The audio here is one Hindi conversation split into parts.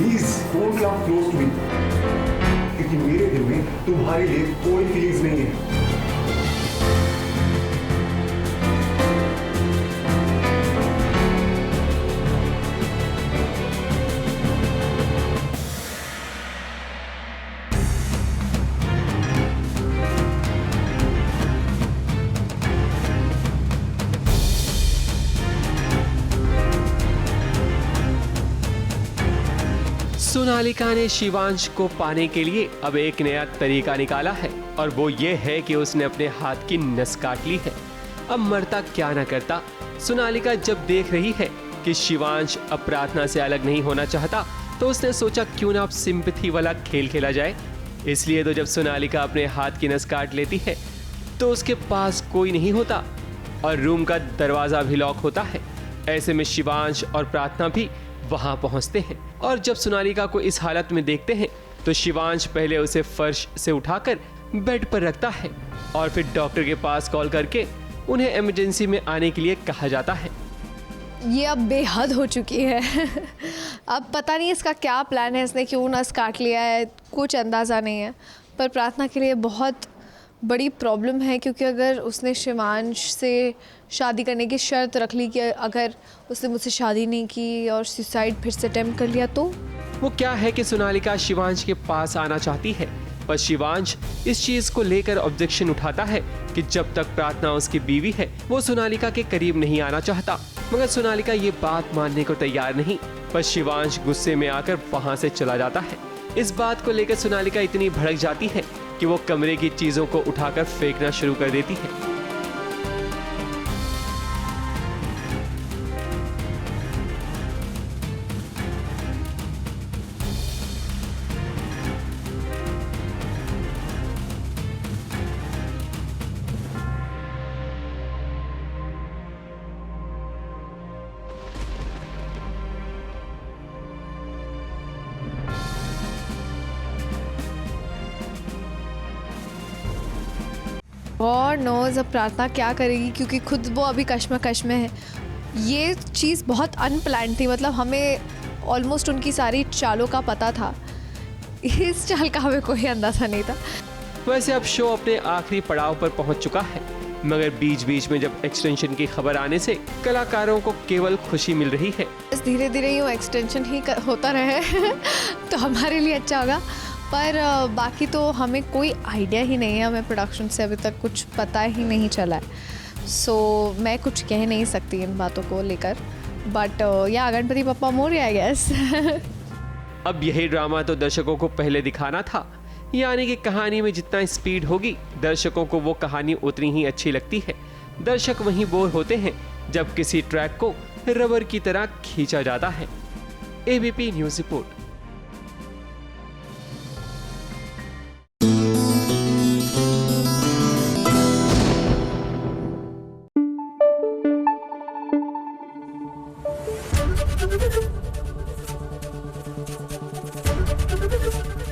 Please don't come close to me, क्योंकि मेरे दिल में तुम्हारे लिए कोई फीलिंग्स नहीं है। सोनालिका ने शिवांश को पाने के लिए अब एक नया तरीका निकाला है और वो ये है कि उसने अपने हाथ की नस काट ली है। अब मरता क्या न करता। सोनालिका जब देख रही है कि शिवांश अब प्रार्थना से अलग नहीं होना चाहता, तो उसने सोचा क्यों ना अब सिंपैथी वाला खेल खेला जाए। इसलिए तो जब सोनालिका अपने हाथ की नस काट लेती है तो उसके पास कोई नहीं होता और रूम का दरवाजा भी लॉक होता है। ऐसे में शिवांश और प्रार्थना भी वहां पहुंचते हैं और जब सोनालिका को इस हालत में देखते हैं तो शिवांश पहले उसे फर्श से उठाकर बेड पर रखता है और फिर डॉक्टर के पास कॉल करके उन्हें इमरजेंसी में आने के लिए कहा जाता है। ये अब बेहद हो चुकी है। अब पता नहीं इसका क्या प्लान है, इसने क्यों नस काट लिया है, कुछ अंदाज़ा नहीं है। पर प्रार्थना के लिए बहुत बड़ी प्रॉब्लम है, क्योंकि अगर उसने शिवांश से शादी करने की शर्त रख ली कि अगर उसने मुझसे शादी नहीं की और सुसाइड फिर से अटेम्प्ट कर लिया तो वो क्या है कि सोनालिका शिवांश के पास आना चाहती है, पर शिवांश इस चीज को लेकर ऑब्जेक्शन उठाता है कि जब तक प्रार्थना उसकी बीवी है वो सोनालिका के करीब नहीं आना चाहता। मगर सोनालिका ये बात मानने को तैयार नहीं, पर शिवांश गुस्से में आकर वहां से चला जाता है। इस बात को लेकर सोनालिका इतनी भड़क जाती है कि वो कमरे की चीजों को उठाकर फेंकना शुरू कर देती है। और नोज़ अब प्रार्थना क्या करेगी, क्योंकि खुद वो अभी कश्मकश में है। ये चीज़ बहुत अनप्लान्ड थी, मतलब हमें ऑलमोस्ट उनकी सारी चालों का पता था, इस चाल का हमें कोई अंदाज़ा नहीं था। वैसे अब शो अपने आखिरी पड़ाव पर पहुंच चुका है, मगर बीच बीच में जब एक्सटेंशन की खबर आने से कलाकारों को केवल खुशी मिल रही है। बस धीरे धीरे यूँ एक्सटेंशन ही होता रहे तो हमारे लिए अच्छा होगा। पर बाकी तो हमें कोई आइडिया ही नहीं है, हमें प्रोडक्शन से अभी तक कुछ पता ही नहीं चला है। सो मैं कुछ कह नहीं सकती इन बातों को लेकर, बट या गणपति बप्पा मोरया आई गेस। अब यही ड्रामा तो दर्शकों को पहले दिखाना था, यानी कि कहानी में जितना स्पीड होगी दर्शकों को वो कहानी उतनी ही अच्छी लगती है। दर्शक वहीं बोर होते हैं जब किसी ट्रैक को रबर की तरह खींचा जाता है। ABP news report.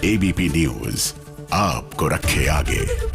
ABP news आपको रखे आगे।